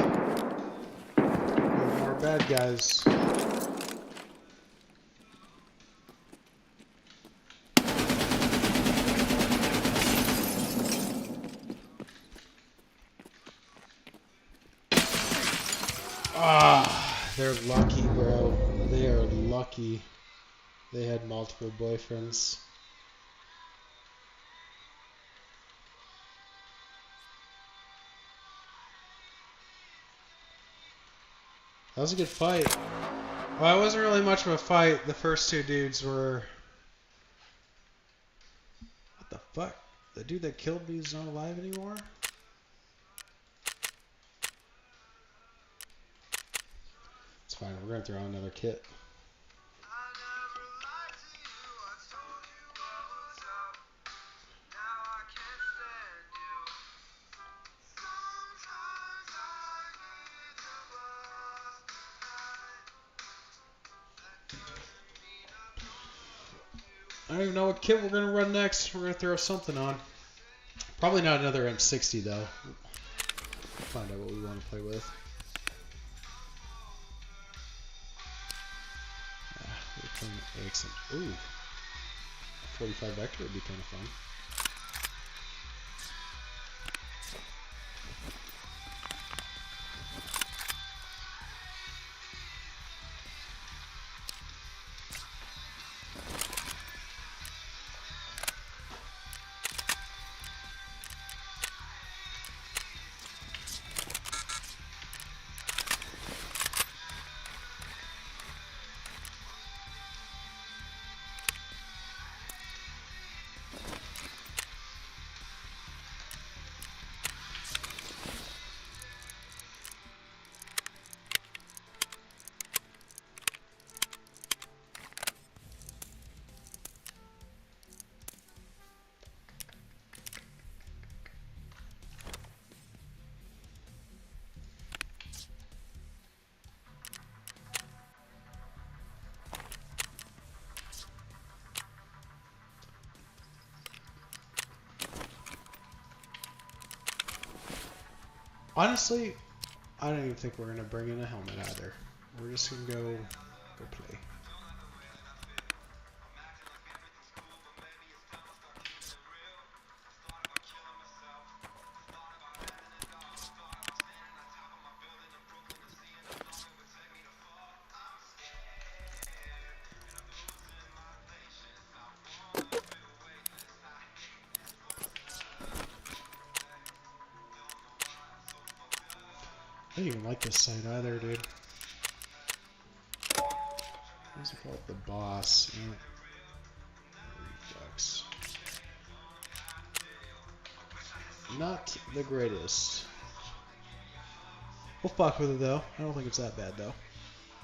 Speaker 1: no more bad guys. They're lucky, bro. They are lucky. They had multiple boyfriends. That was a good fight. Well, it wasn't really much of a fight. The first two dudes were... What the fuck? The dude that killed me is not alive anymore? It's fine. We're going to throw on another kit. I don't even know what kit we're going to run next. We're going to throw something on. Probably not another M60 though. We'll find out what we want to play with. We're playing excellent. Ooh. 45 Vector would be kind of fun. Honestly, I don't even think we're going to bring in a helmet either. We're just going to go play. I don't even like this site either, dude. What's it called? The boss. Reflex. Not the greatest. We'll fuck with it though. I don't think it's that bad though.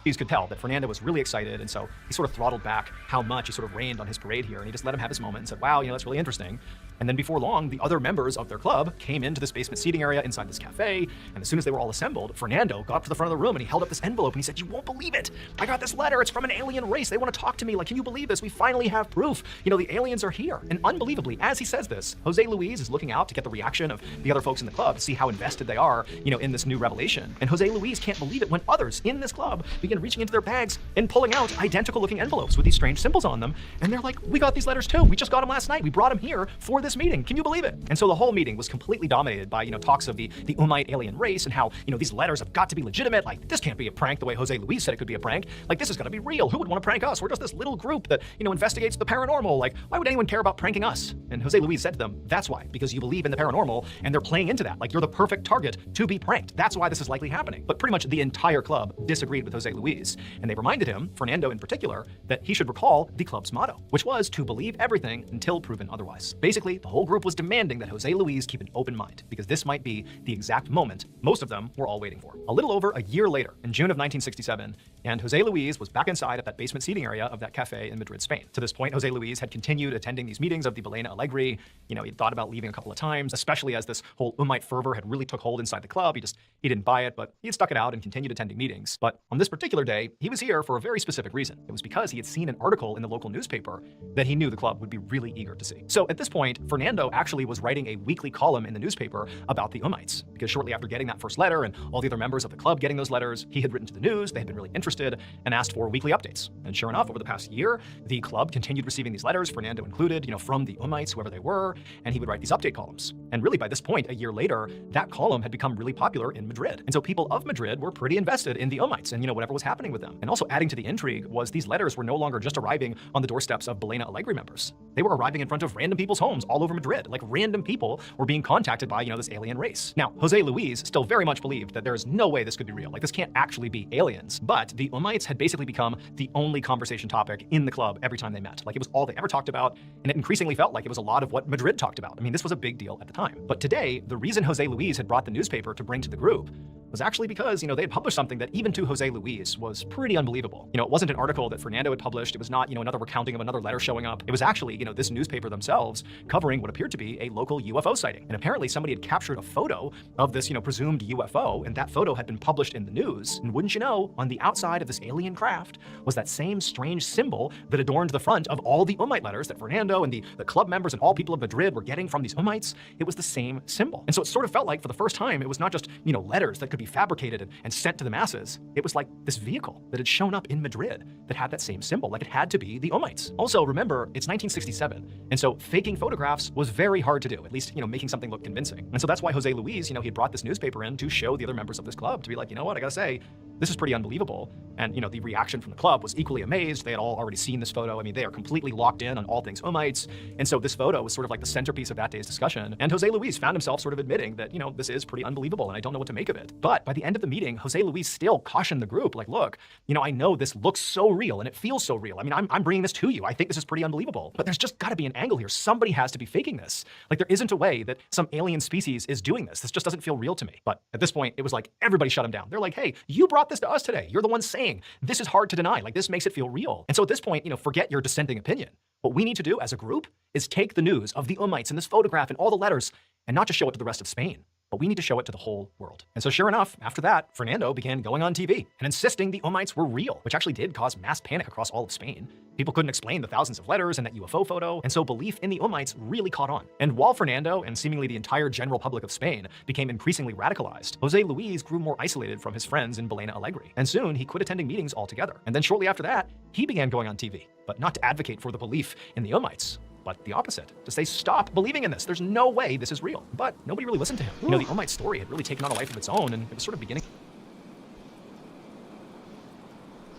Speaker 2: You could tell that Fernando was really excited, and so he sort of throttled back how much he sort of rained on his parade here, and he just let him have his moment and said, wow, that's really interesting. And then before long, the other members of their club came into this basement seating area inside this cafe, and as soon as they were all assembled, Fernando got up to the front of the room and he held up this envelope and he said, you won't believe it. I got this letter. It's from an alien race. They want to talk to me. Like, can you believe this? We finally have proof. The aliens are here. And unbelievably, as he says this, Jose Luis is looking out to get the reaction of the other folks in the club to see how invested they are, in this new revelation. And Jose Luis can't believe it when others in this club begin reaching into their bags and pulling out identical looking envelopes with these strange symbols on them. And they're like, we got these letters too. We just got them last night. We brought them here for this meeting. Can you believe it? And so the whole meeting was completely dominated by, talks of the Umite alien race and how, these letters have got to be legitimate. Like, this can't be a prank the way Jose Luis said it could be a prank. Like, this is going to be real. Who would want to prank us? We're just this little group that, investigates the paranormal. Like, why would anyone care about pranking us? And Jose Luis said to them, that's why, because you believe in the paranormal and they're playing into that. Like, you're the perfect target to be pranked. That's why this is likely happening. But pretty much the entire club disagreed with Jose Luis. And they reminded him, Fernando in particular, that he should recall the club's motto, which was to believe everything until proven otherwise. Basically, the whole group was demanding that Jose Luis keep an open mind, because this might be the exact moment most of them were all waiting for. A little over a year later, in June of 1967, and Jose Luis was back inside at that basement seating area of that cafe in Madrid, Spain. To this point, Jose Luis had continued attending these meetings of the Balena Alegre. He'd thought about leaving a couple of times, especially as this whole Umite fervor had really took hold inside the club. He didn't buy it, but he had stuck it out and continued attending meetings. But on this particular day, he was here for a very specific reason. It was because he had seen an article in the local newspaper that he knew the club would be really eager to see. So at this point, Fernando actually was writing a weekly column in the newspaper about the Umites, because shortly after getting that first letter and all the other members of the club getting those letters, he had written to the news, they had been really interested, and asked for weekly updates. And sure enough, over the past year, the club continued receiving these letters, Fernando included, from the Umites, whoever they were, and he would write these update columns. And really by this point, a year later, that column had become really popular in Madrid. And so people of Madrid were pretty invested in the Umites and, whatever was was happening with them. And also adding to the intrigue was these letters were no longer just arriving on the doorsteps of Belena Allegri members. They were arriving in front of random people's homes all over Madrid. Like random people were being contacted by, this alien race. Now, Jose Luis still very much believed that there is no way this could be real. Like this can't actually be aliens. But the Umites had basically become the only conversation topic in the club every time they met. Like it was all they ever talked about, and it increasingly felt like it was a lot of what Madrid talked about. I mean, this was a big deal at the time. But today, the reason Jose Luis had brought the newspaper to bring to the group was actually because, they had published something that even to Jose Luis was pretty unbelievable. It wasn't an article that Fernando had published. It was not, another recounting of another letter showing up. It was actually, this newspaper themselves covering what appeared to be a local UFO sighting. And apparently somebody had captured a photo of this, presumed UFO, and that photo had been published in the news. And wouldn't you know, on the outside of this alien craft was that same strange symbol that adorned the front of all the Umite letters that Fernando and the club members and all people of Madrid were getting from these Umites. It was the same symbol. And so it sort of felt like for the first time, it was not just, letters that could be fabricated and sent to the masses. It was like this vehicle that had shown up in Madrid that had that same symbol, like it had to be the Umites. Also, remember, it's 1967, and so faking photographs was very hard to do, at least, making something look convincing. And so that's why Jose Luis, he had brought this newspaper in to show the other members of this club to be like, you know what, I gotta say, this is pretty unbelievable. And, the reaction from the club was equally amazed. They had all already seen this photo. I mean, they are completely locked in on all things Umites. And so this photo was sort of like the centerpiece of that day's discussion. And Jose Luis found himself sort of admitting that, this is pretty unbelievable and I don't know what to make of it. But by the end of the meeting, Jose Luis still cautioned the group, like, look, I know this looks so real and it feels so real. I mean, I'm bringing this to you. I think this is pretty unbelievable. But there's just gotta be an angle here. Somebody has to be faking this. Like, there isn't a way that some alien species is doing this. This just doesn't feel real to me. But at this point, it was like everybody shut him down. They're like, hey, you brought this to us today. You're the one saying this is hard to deny. Like, this makes it feel real. And so at this point, forget your dissenting opinion. What we need to do as a group is take the news of the Umites and this photograph and all the letters and not just show it to the rest of Spain, but we need to show it to the whole world. And so sure enough, after that, Fernando began going on TV and insisting the Umites were real, which actually did cause mass panic across all of Spain. People couldn't explain the thousands of letters and that UFO photo, and so belief in the Umites really caught on. And while Fernando and seemingly the entire general public of Spain became increasingly radicalized, Jose Luis grew more isolated from his friends in Belena Allegri. And soon he quit attending meetings altogether. And then shortly after that, he began going on TV, but not to advocate for the belief in the Umites, but the opposite, to say, stop believing in this. There's no way this is real. But nobody really listened to him. The Umite story had really taken on a life of its own, and it was sort of beginning.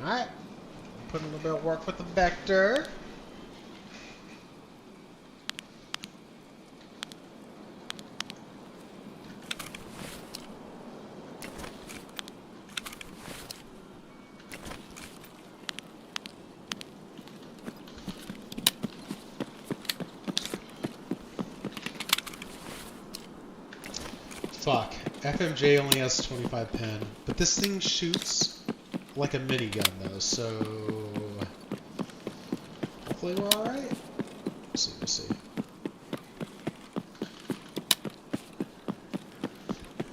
Speaker 1: All right, putting a little bit of work with the vector. Fuck. FMJ only has 25 pen, but this thing shoots like a minigun though, so hopefully we're alright. We'll see.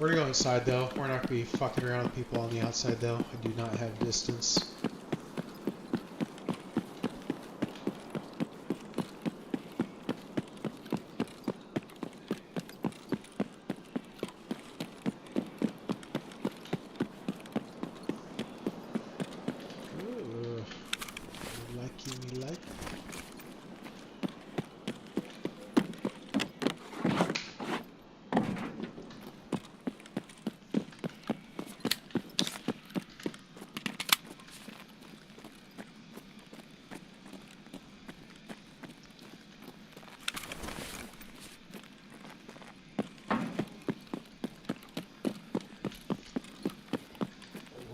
Speaker 1: We're gonna go inside though. We're not gonna be fucking around with people on the outside though. I do not have distance.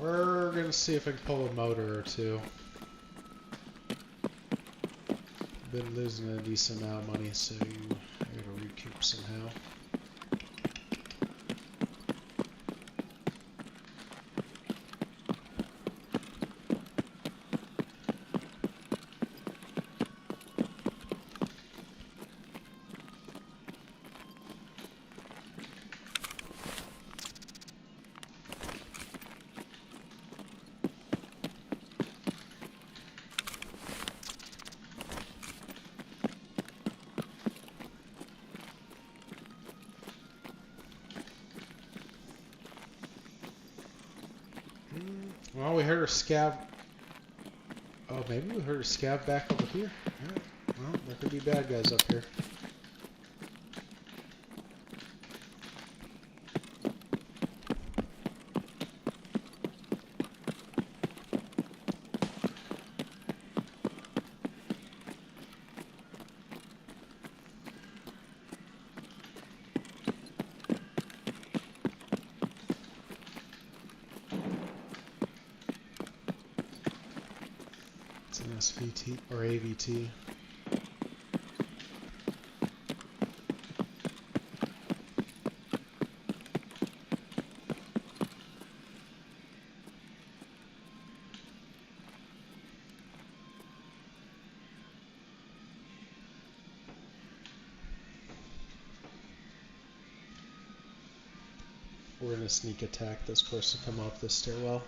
Speaker 1: We're gonna see if I can pull a motor or two. Been losing a decent amount of money, so I gotta recoup somehow. Well, we heard her scab. Oh, maybe we heard her scab back over here. Alright. Well, there could be bad guys up here. It's an SVT or AVT. We're gonna sneak attack this person come up this stairwell.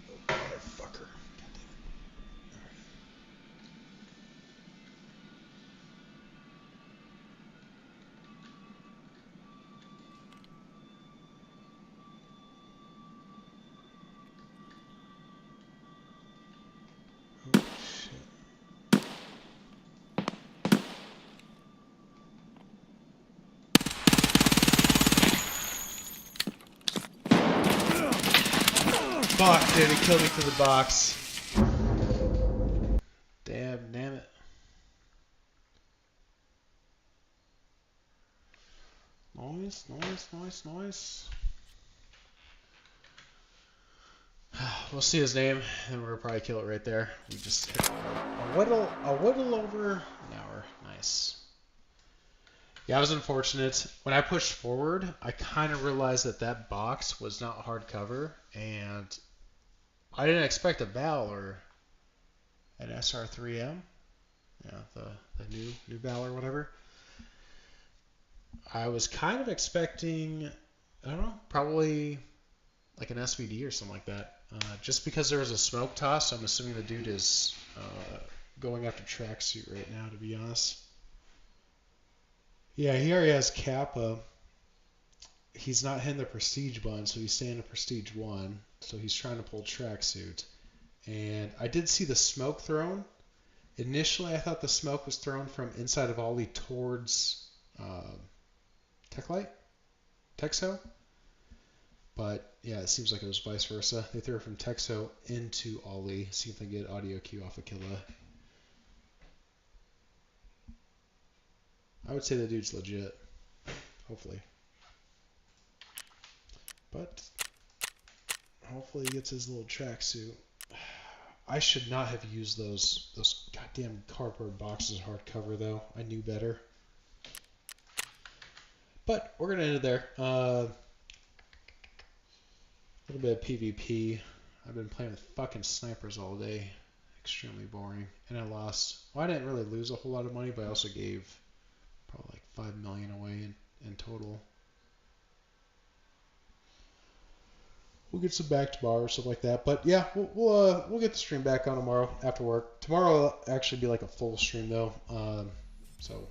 Speaker 1: Oh, motherfucker. God damn it. Alright. Oh shit. Fuck, dude, he killed me through the box. Damn it. Nice. We'll see his name, and we'll probably kill it right there. We just hit a whittle over an hour. Nice. Yeah, it was unfortunate. When I pushed forward, I kind of realized that that box was not hardcover, and I didn't expect a BAL or an SR3M. Yeah, the new BAL or whatever. I was kind of expecting, I don't know, probably like an SVD or something like that. Just because there was a smoke toss, I'm assuming the dude is going after tracksuit right now, to be honest. Yeah, he already has Kappa. He's not hitting the Prestige button, so he's staying in Prestige 1. So he's trying to pull tracksuit. And I did see the smoke thrown. Initially, I thought the smoke was thrown from inside of Ollie towards Texo. But yeah, it seems like it was vice versa. They threw it from Texo into Ollie. See if they get audio cue off of Killa. I would say the dude's legit. Hopefully. But hopefully he gets his little tracksuit. I should not have used those goddamn cardboard boxes hardcover though. I knew better. But we're gonna end it there. A little bit of PvP. I've been playing with fucking snipers all day. Extremely boring. And I lost. Well, I didn't really lose a whole lot of money, but I also gave probably like 5 million away in total. We'll get some back tomorrow or something like that. But yeah, we'll get the stream back on tomorrow after work. Tomorrow will actually be like a full stream though. So